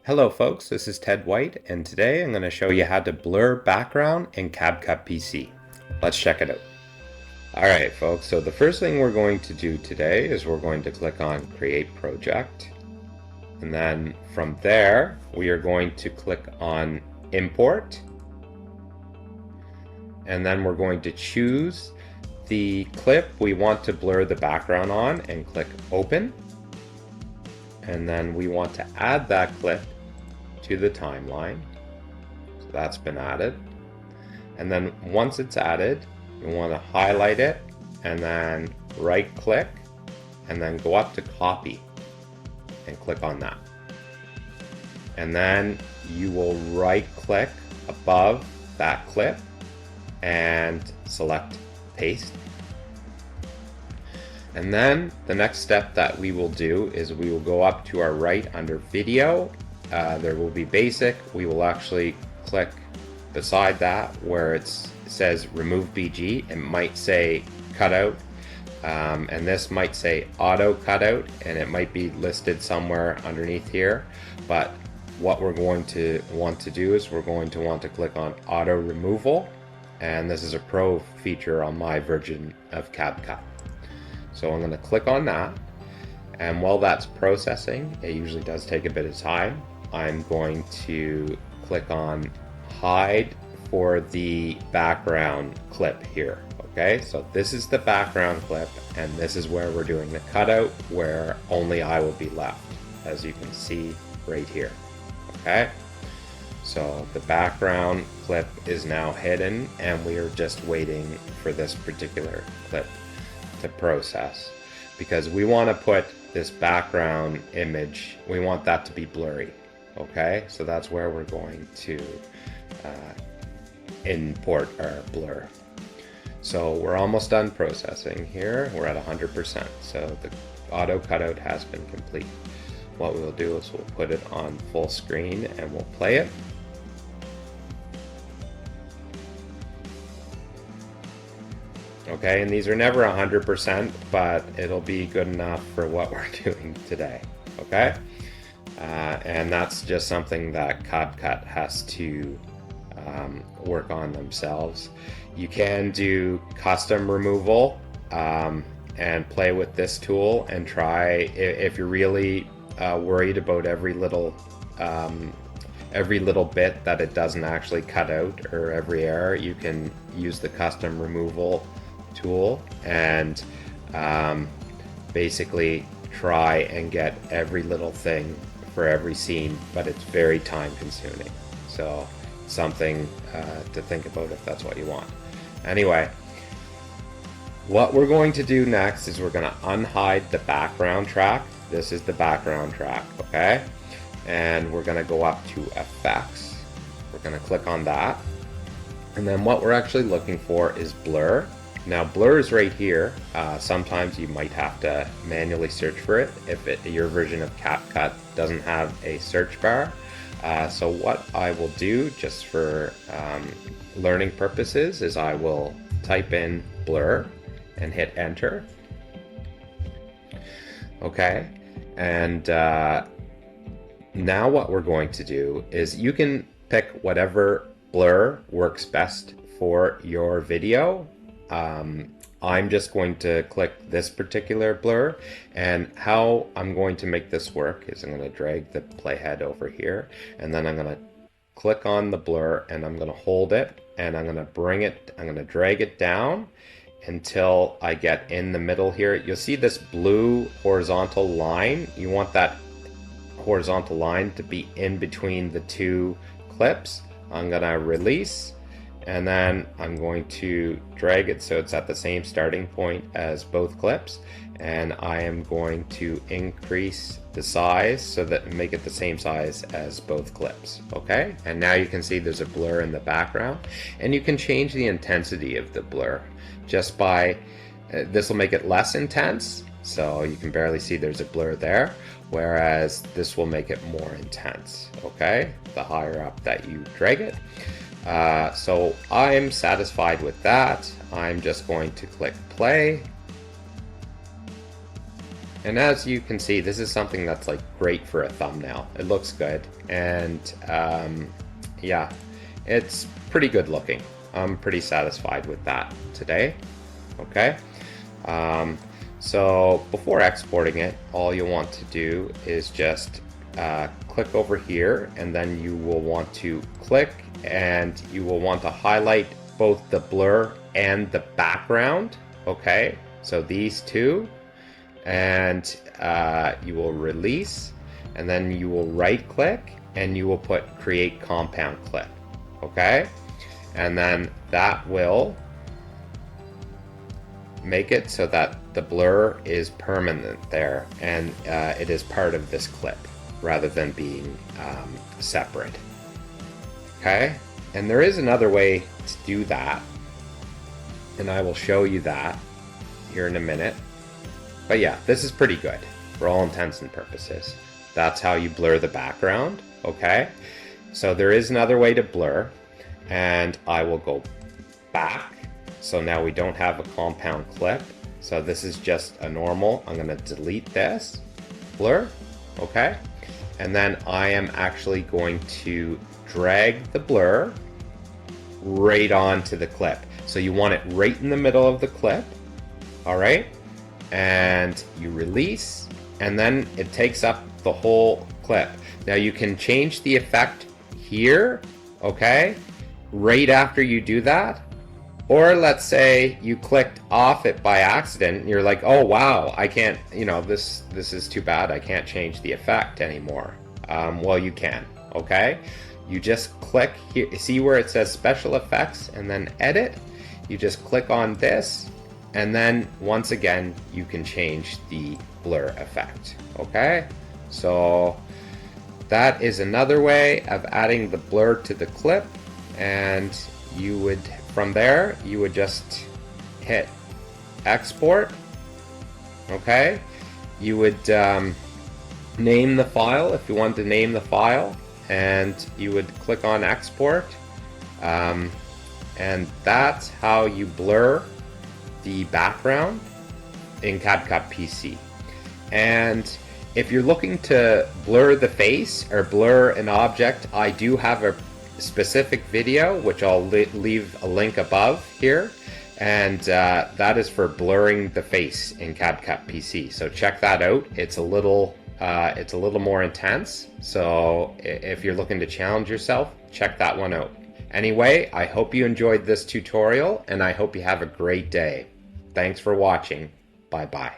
Hello folks, this is Ted White, and today I'm going to show you how to blur background in CapCut PC. Let's check it out. Alright folks, so the first thing we're going to do today is we're going to click on Create Project. And then from there, we are going to click on Import. And then we're going to choose the clip we want to blur the background on and click Open. And then we want to add that clip to the timeline. So that's been added. And then once it's added, you want to highlight it and then right click and then go up to copy and click on that. And then you will right click above that clip and select paste. And then the next step that we will do is we will go up to our right under video. There will be basic. We will actually click beside that where it says remove BG. It might say cutout, and this might say auto cutout, and it might be listed somewhere underneath here. But what we're going to want to do is we're going to want to click on auto removal, and this is a pro feature on my version of CapCut. So I'm going to click on that, and while that's processing, it usually does take a bit of time, I'm going to click on hide for the background clip here. Okay, so this is the background clip, and this is where we're doing the cutout, where only I will be left, as you can see right here. Okay, so the background clip is now hidden, and we are just waiting for this particular clip to process, because we want to put this background image, we want that to be blurry. Okay, so that's where we're going to import our blur. So we're almost done processing here. We're at 100%. So the auto cutout has been complete. What we'll do is we'll put it on full screen and we'll play it. Okay, and these are never 100%, but it'll be good enough for what we're doing today. Okay, and that's just something that CapCut has to work on themselves. You can do custom removal and play with this tool and try, if you're really worried about every little bit that it doesn't actually cut out, or every error, you can use the custom removal tool and basically try and get every little thing for every scene, but it's very time consuming. So something to think about if that's what you want. Anyway, what we're going to do next is we're going to unhide the background track. This is the background track, okay? And we're going to go up to effects. We're going to click on that. And then what we're actually looking for is blur. Now blur is right here. Sometimes you might have to manually search for it if your version of CapCut doesn't have a search bar. So what I will do, just for learning purposes, is I will type in blur and hit enter. Okay, and now what we're going to do is you can pick whatever blur works best for your video. I'm just going to click this particular blur, and how I'm going to make this work is I'm going to drag the playhead over here, and then I'm going to click on the blur and I'm going to hold it, and I'm going to bring it, I'm going to drag it down until I get in the middle here. You'll see this blue horizontal line. You want that horizontal line to be in between the two clips. I'm going to release, and then I'm going to drag it so it's at the same starting point as both clips, and I am going to increase the size so that make it the same size as both clips. Okay, and now you can see there's a blur in the background, and you can change the intensity of the blur just by this will make it less intense, so you can barely see there's a blur there, whereas this will make it more intense. Okay, the higher up that you drag it. So I'm satisfied with that. I'm just going to click play, And as you can see, this is something that's like great for a thumbnail. It looks good, and yeah, it's pretty good looking. I'm pretty satisfied with that today. Okay, so before exporting it, all you'll want to do is just click over here, and then you will want to click, and you will want to highlight both the blur and the background. Okay, so these two, and you will release, and then you will right click, and you will put create compound clip. Okay, and then that will make it so that the blur is permanent there, and it is part of this clip rather than being separate. Okay, and there is another way to do that, and I will show you that here in a minute. But yeah, this is pretty good for all intents and purposes. That's how you blur the background. Okay, so there is another way to blur, and I will go back. So now we don't have a compound clip, so this is just a normal. I'm going to delete this blur. Okay, and then I am actually going to drag the blur right onto the clip. So you want it right in the middle of the clip. All right, and you release, and then it takes up the whole clip. Now you can change the effect here, okay, right after you do that. Or let's say you clicked off it by accident and you're like, oh wow, I can't, you know, this is too bad, I can't change the effect anymore. Well, you can. Okay, you just click here, see where it says special effects and then edit. You just click on this, and then once again you can change the blur effect. Okay, so that is another way of adding the blur to the clip, and you would, from there, you would just hit export. Okay, you would name the file if you want to name the file, and you would click on export, and that's how you blur the background in CapCut PC. And if you're looking to blur the face or blur an object, I do have a specific video which I'll leave a link above here, and that is for blurring the face in CapCut PC. So check that out. It's a little more intense, so if you're looking to challenge yourself, check that one out. Anyway, I hope you enjoyed this tutorial, and I hope you have a great day. Thanks for watching. Bye bye.